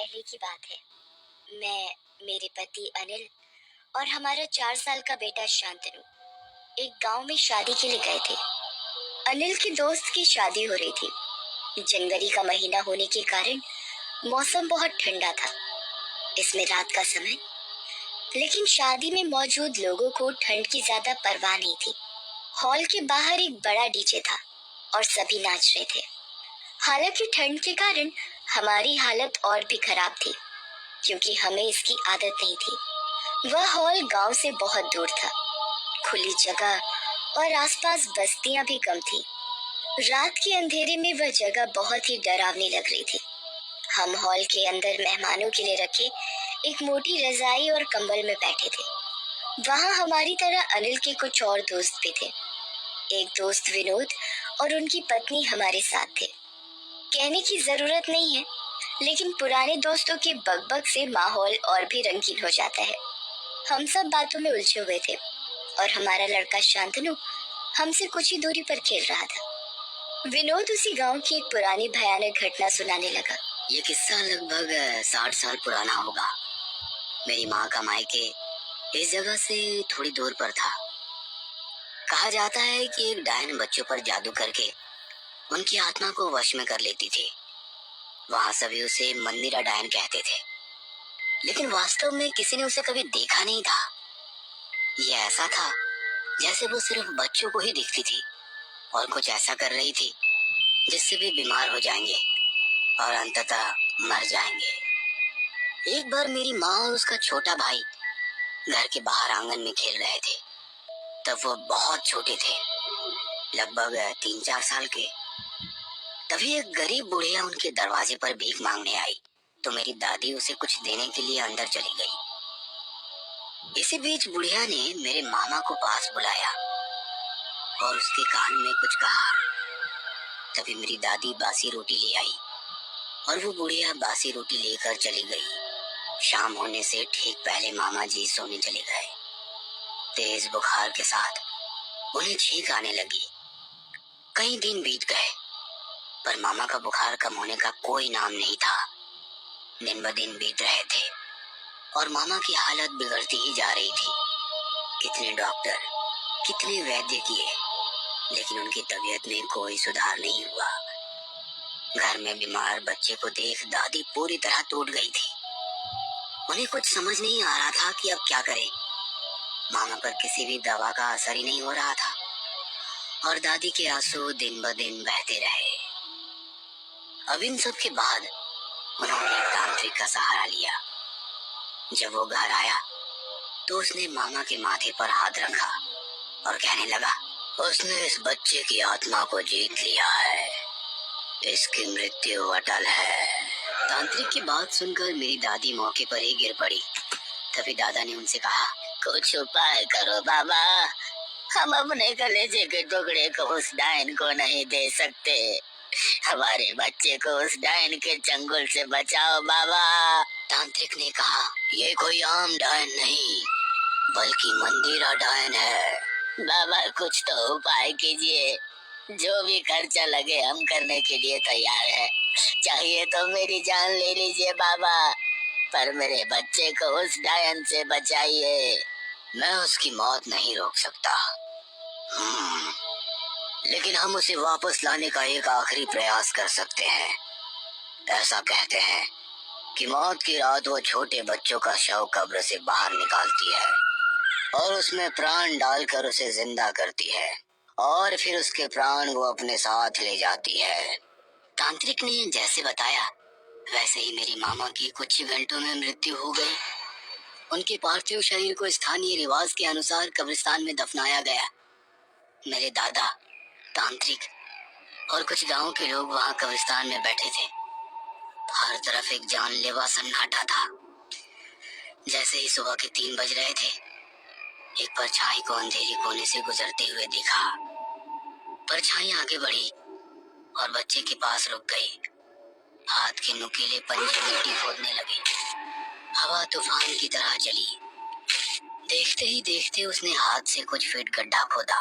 पहले की बात है। मैं, मेरे पति अनिल और हमारा 4 साल का बेटा शांतनु एक गांव में शादी के लिए गए थे। अनिल के दोस्त की शादी हो रही थी। जनवरी का महीना होने के कारण मौसम बहुत ठंडा था। इसमें रात का समय, लेकिन शादी में मौजूद लोगों को ठंड की ज्यादा परवाह नहीं थी। हॉल के बाहर एक बड़ा डीजे था और सभी नाच रहे थे। हालांकि ठंड के कारण हमारी हालत और भी खराब थी, क्योंकि हमें इसकी आदत नहीं थी। वह हॉल गांव से बहुत दूर था। खुली जगह और आसपास बस्तियां भी कम थी। रात के अंधेरे में वह जगह बहुत ही डरावनी लग रही थी। हम हॉल के अंदर मेहमानों के लिए रखे एक मोटी रजाई और कंबल में बैठे थे। वहां हमारी तरह अनिल के कुछ और दोस्त भी थे। एक दोस्त विनोद और उनकी पत्नी हमारे साथ थे। कहने की जरूरत नहीं है, लेकिन पुराने दोस्तों के बकबक से माहौल और भी रंगीन हो जाता है। हम सब बातों में उलझे हुए थे और हमारा लड़का शांतनु हमसे कुछ ही दूरी पर खेल रहा था। विनोद उसी गांव की एक पुरानी भयानक घटना सुनाने लगा। ये किस्सा लगभग 60 साल पुराना होगा। मेरी माँ का मायके इस जगह से थोड़ी दूर पर था। कहा जाता है कि एक डायन बच्चों पर जादू करके उनकी आत्मा को वश में कर लेती थी। वहाँ सभी उसे मंदिरा डायन कहते थे, लेकिन वास्तव में किसी ने उसे कभी देखा नहीं था। ये ऐसा था जैसे वो सिर्फ बच्चों को ही दिखती थी और कुछ ऐसा कर रही थी जिससे वे बीमार हो जाएंगे और अंततः मर जाएंगे। एक बार मेरी माँ और उसका छोटा भाई घर के बाहर आंगन में खेल रहे थे। तब वो बहुत छोटे थे, लगभग 3-4 साल के। तभी एक गरीब बुढ़िया उनके दरवाजे पर भीख मांगने आई, तो मेरी दादी उसे कुछ देने के लिए अंदर चली गई। इसी बीच बुढ़िया ने मेरे मामा को पास बुलाया और उसके कान में कुछ कहा। तभी मेरी दादी बासी रोटी ले आई और वो बुढ़िया बासी रोटी लेकर चली गई। शाम होने से ठीक पहले मामा जी सोने चले गए। तेज बुखार के साथ उन्हें छींक आने लगी। कई दिन बीत गए, पर मामा का बुखार कम होने का कोई नाम नहीं था। दिन ब दिन बीत रहे थे और मामा की हालत बिगड़ती ही जा रही थी। कितने डॉक्टर, कितने वैद्य किए, लेकिन उनकी तबीयत में कोई सुधार नहीं हुआ। घर में बीमार बच्चे को देख दादी पूरी तरह टूट गई थी। उन्हें कुछ समझ नहीं आ रहा था कि अब क्या करें। मामा पर किसी भी दवा का असर ही नहीं हो रहा था और दादी के आंसू दिन ब दिन बहते रहे। अब इन सब के बाद उन्होंने एक तांत्रिक का सहारा लिया। जब वो घर आया तो उसने मामा के माथे पर हाथ रखा और कहने लगा, उसने इस बच्चे की आत्मा को जीत लिया है, इसकी मृत्यु अटल है। तांत्रिक की बात सुनकर मेरी दादी मौके पर ही गिर पड़ी। तभी दादा ने उनसे कहा, कुछ उपाय करो बाबा, हम अपने कलेजे के टुकड़े को उस डायन को नहीं दे सकते। हमारे बच्चे को उस डायन के चंगुल से बचाओ बाबा। तांत्रिक ने कहा, ये कोई आम डायन नहीं, बल्कि मंदिरा डायन है। बाबा कुछ तो उपाय कीजिए, जो भी खर्चा लगे हम करने के लिए तैयार है। चाहिए तो मेरी जान ले लीजिए बाबा, पर मेरे बच्चे को उस डायन से बचाइए। मैं उसकी मौत नहीं रोक सकता, लेकिन हम उसे वापस लाने का एक आखिरी प्रयास कर सकते हैं। ऐसा कहते हैं कि मौत की रात वो छोटे बच्चों का शव कब्र से बाहर निकालती है और उसमें प्राण डालकर उसे जिंदा करती है और फिर उसके प्राण वो अपने साथ ले जाती है। तांत्रिक ने जैसे बताया वैसे ही मेरी मामा की कुछ ही घंटों में मृत्यु हो गई। उनके पार्थिव शरीर को स्थानीय रिवाज के अनुसार कब्रिस्तान में दफनाया गया। मेरे दादा, तांत्रिक और कुछ गांव के लोग वहां कब्रिस्तान में बैठे थे। हर तरफ एक जानलेवा सन्नाटा था। जैसे ही सुबह के 3 बज रहे थे, एक परछाई को अंधेरी कोने से गुजरते हुए देखा। परछाई आगे बढ़ी और बच्चे के पास रुक गई। हाथ के नुकीले पंजे मिट्टी खोदने लगे। हवा तूफान की तरह चली। देखते ही देखते उसने हाथ से कुछ फीट गड्ढा खोदा